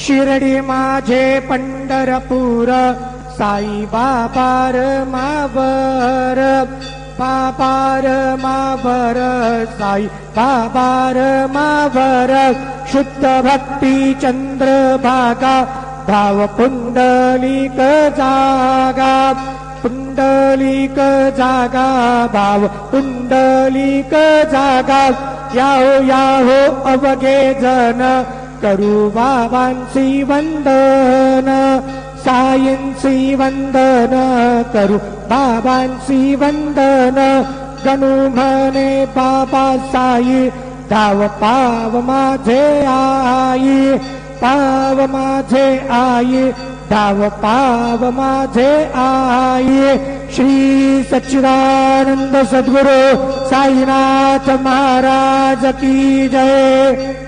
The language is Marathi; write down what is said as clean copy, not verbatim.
शिर्डी माझे पंढरपूर साई बाबार मावर बाबार मावर साई बाबार मावर शुद्ध भक्ती चंद्रभागा भाव पुंडलिक जागा पुंडलिक जागा भाव पुंडलिक जागा याहो याहो अवघे जन करू बाबांची वंदन सायंची वंदन करू बाबांची वंदन गणू म्हणे बाबा साई धाव पाव माझे आई पाव माझे आई धाव पाव माझे आई श्री सच्चिदानंद सद्गुरु साईनाथ महाराज की जय।